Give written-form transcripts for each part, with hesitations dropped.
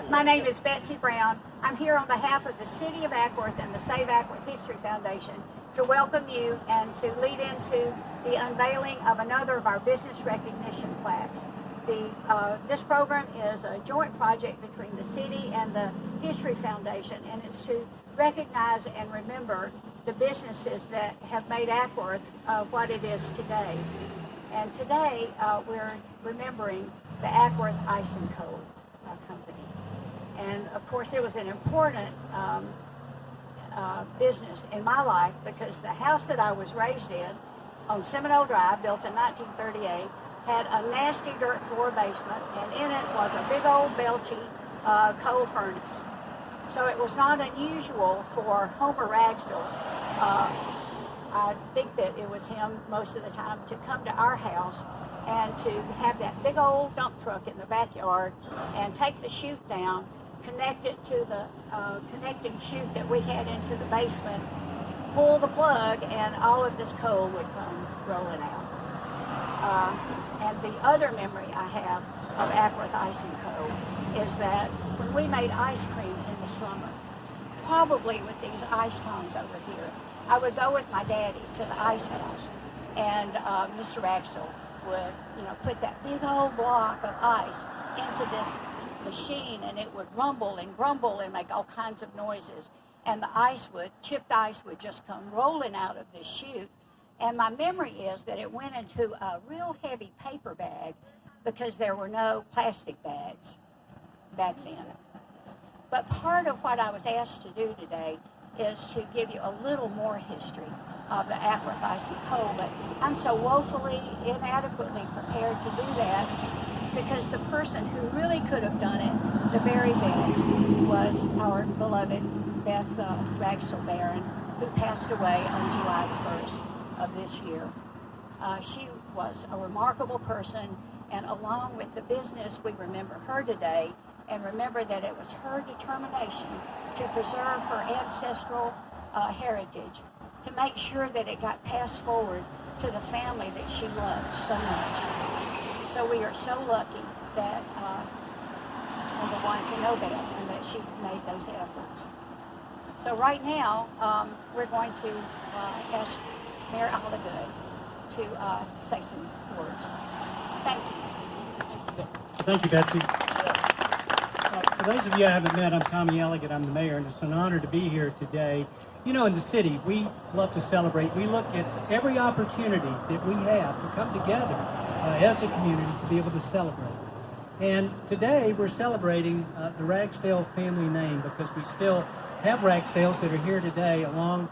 My name is Betsy Brown. I'm here on behalf of the City of Acworth and the Save Acworth History Foundation to welcome you and to lead into the unveiling of another of our business recognition plaques. This program is a joint project between the city and the History Foundation, and it's to recognize and remember the businesses that have made Acworth what it is today. And today we're remembering the Acworth Ice and Coal company. And of course it was an important business in my life because the house that I was raised in on Seminole Drive, built in 1938, had a nasty dirt floor basement, and in it was a big old belchy coal furnace. So it was not unusual for Homer Ragsdale, I think that it was him most of the time, to come to our house and to have that big old dump truck in the backyard and take the chute down, connect it to the connecting chute that we had into the basement, pull the plug, and all of this coal would come rolling out. And the other memory I have of Acworth Ice and Coal is that when we made ice cream in the summer, probably with these ice tongs over here, I would go with my daddy to the ice house, and Mr. Ragsdale would, put that big old block of ice into this machine, and it would rumble and grumble and make all kinds of noises, and the chipped ice would just come rolling out of this chute. And my memory is that it went into a real heavy paper bag because there were no plastic bags back then. But part of what I was asked to do today is to give you a little more history of the Acworth Ice and Coal, but I'm so woefully inadequately prepared to do that because the person who really could have done it the very best was our beloved Beth Ragsdale Barron, who passed away on July 1st of this year. She was a remarkable person, and along with the business, we remember her today and remember that it was her determination to preserve her ancestral heritage, to make sure that it got passed forward to the family that she loved so much. So we are so lucky that, number one, to know Beth and that she made those efforts. So right now, we're going to ask Mayor Alligood to say some words. Thank you. Thank you, Betsy. For those of you I haven't met, I'm Tommy Alligood. I'm the mayor, and it's an honor to be here today. In the city, we love to celebrate. We look at every opportunity that we have to come together as a community to be able to celebrate. And today we're celebrating the Ragsdale family name because we still have Ragsdales that are here today, along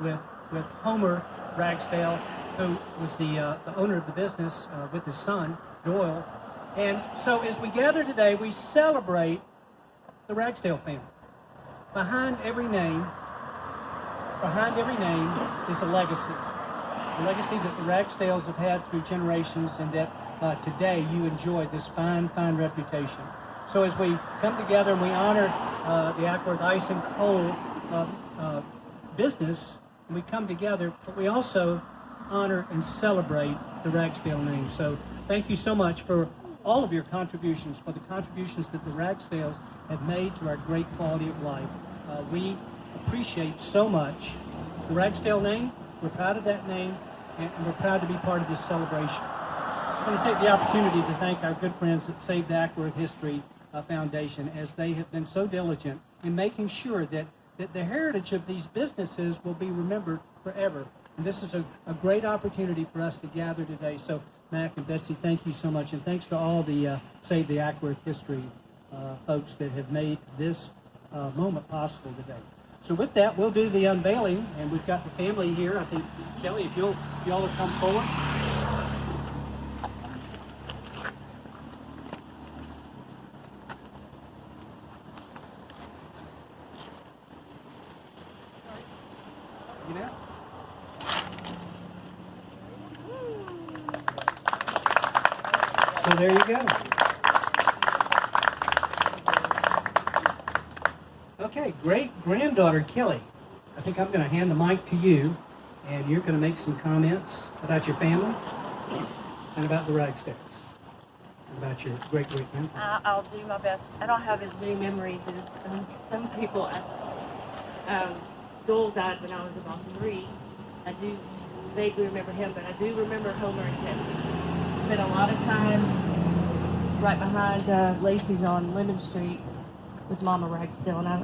with Homer Ragsdale, who was the owner of the business with his son, Doyle. And so as we gather today, we celebrate the Ragsdale family. Behind every name is a legacy that the Ragsdales have had through generations, and that today you enjoy this fine reputation. So as we come together and we honor the Acworth Ice and Coal business, and we come together, but we also honor and celebrate the Ragsdale name. So thank you so much for all of your contributions, for the contributions that the Ragsdales have made to our great quality of life. We appreciate so much the Ragsdale name. We're proud of that name, and we're proud to be part of this celebration. I want to take the opportunity to thank our good friends at Save the Acworth History Foundation, as they have been so diligent in making sure that the heritage of these businesses will be remembered forever. And this is a great opportunity for us to gather today. So Mac and Betsy, thank you so much, and thanks to all the Save the Acworth History folks that have made this moment possible today. So with that, we'll do the unveiling, and we've got the family here. I think, Kelly, if y'all will come forward. You there? So there you go. Okay, great-granddaughter Kelly, I think I'm going to hand the mic to you, and you're going to make some comments about your family and about the Ragsdales. about your great-great-grandfather? I'll do my best. I don't have as many memories as some people. Doyle died when I was about 3. I do vaguely remember him, but I do remember Homer and Tessie. Spent a lot of time right behind Lacey's on Lemon Street with Mama Ragsdale, and I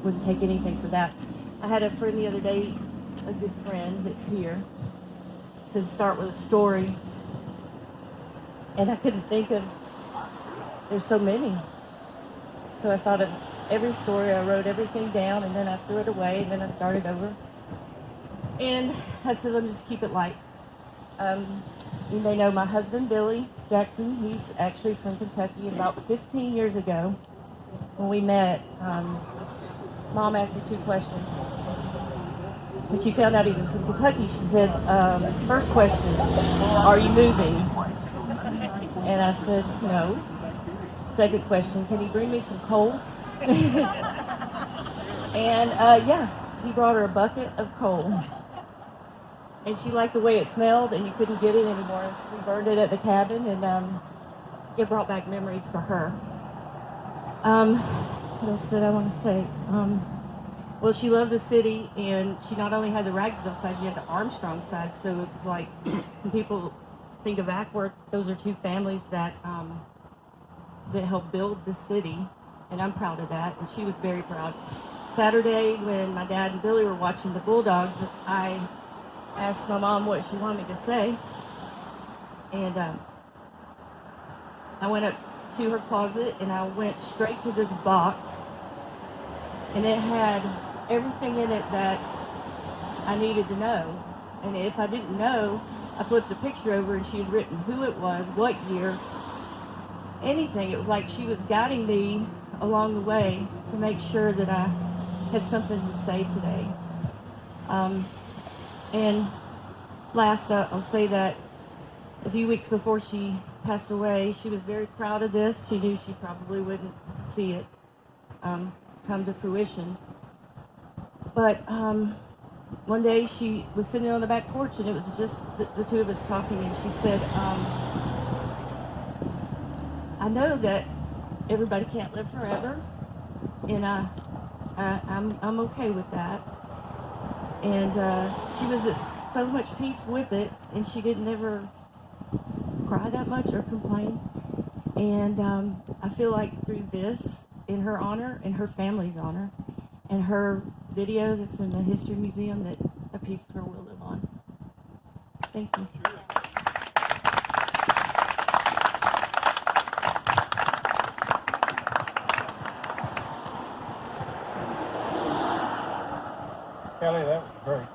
wouldn't take anything for that. I had a friend the other day, a good friend that's here, to start with a story, and I couldn't think of, there's so many. So I thought of every story, I wrote everything down, and then I threw it away, and then I started over. And I said, let me just keep it light. You may know my husband, Billy Jackson. He's actually from Kentucky. About 15 years ago, when we met, Mom asked me 2 questions. When she found out he was from Kentucky, she said, first question, are you moving? And I said, no. Second question, can you bring me some coal? And yeah, he brought her a bucket of coal. And she liked the way it smelled, and you couldn't get it anymore. We burned it at the cabin, and it brought back memories for her. What else did I want to say? Well, she loved the city, and she not only had the Ragsdale side, she had the Armstrong side. So it was like, when people think of Acworth, those are 2 families that helped build the city, and I'm proud of that, and she was very proud. Saturday, when my dad and Billy were watching the Bulldogs, I asked my mom what she wanted me to say, and I went up to her closet, and I went straight to this box, and it had everything in it that I needed to know. And if I didn't know, I flipped the picture over, and she had written who it was, what year, anything. It was like she was guiding me along the way to make sure that I had something to say today. And last, I'll say that a few weeks before she passed away, she was very proud of this. She knew she probably wouldn't see it come to fruition. But one day she was sitting on the back porch, and it was just the 2 of us talking, and she said, I know that everybody can't live forever, and I'm okay with that. And she was at so much peace with it, and she didn't ever cry that much or complain. And I feel like through this, in her honor, in her family's honor, and her video that's in the History Museum, that a piece of her will live on. Thank you. Kelly, that was great.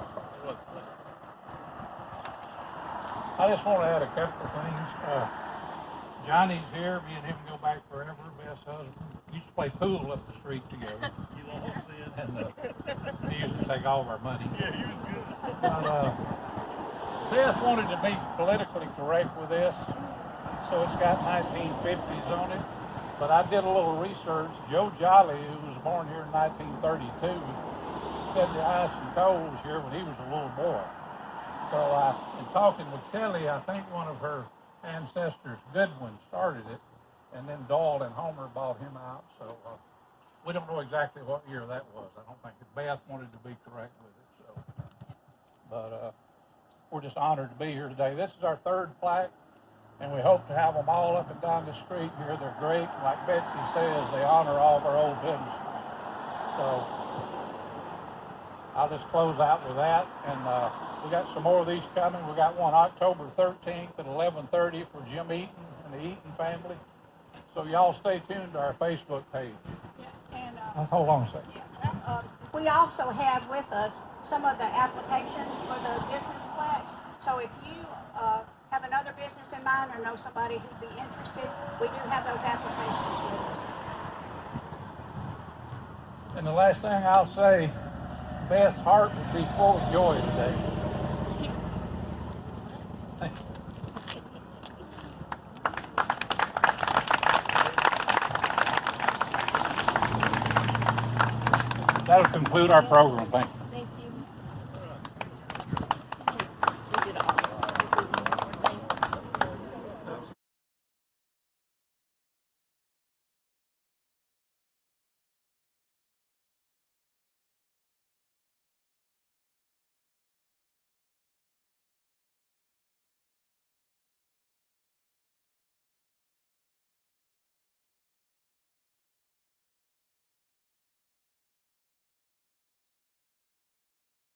I just want to add a couple of things. Johnny's here. Me and him go back forever. Best husband. We used to play pool up the street together. You all said. And he used to take all of our money. Yeah, he was good. But, Beth wanted to be politically correct with this, so it's got 1950s on it. But I did a little research. Joe Jolly, who was born here in 1932, said the ice and coal was here when he was a little boy. So in talking with Kelly, I think one of her ancestors, Goodwin, started it, and then Doyle and Homer bought him out. So we don't know exactly what year that was. I don't think Beth wanted to be correct with it. So, but we're just honored to be here today. This is our 3rd plaque, and we hope to have them all up and down the street here. They're great. Like Betsy says, they honor all of our old businesses. So I'll just close out with that, and we got some more of these coming. We got one October 13th at 11:30 for Jim Eaton and the Eaton family. So y'all stay tuned to our Facebook page. Yeah, and Hold on a second. we also have with us some of the applications for the business plaques. So if you have another business in mind or know somebody who'd be interested, we do have those applications with us. And the last thing I'll say, Beth's heart would be full of joy today. Thank you. That'll conclude our program. Thank you.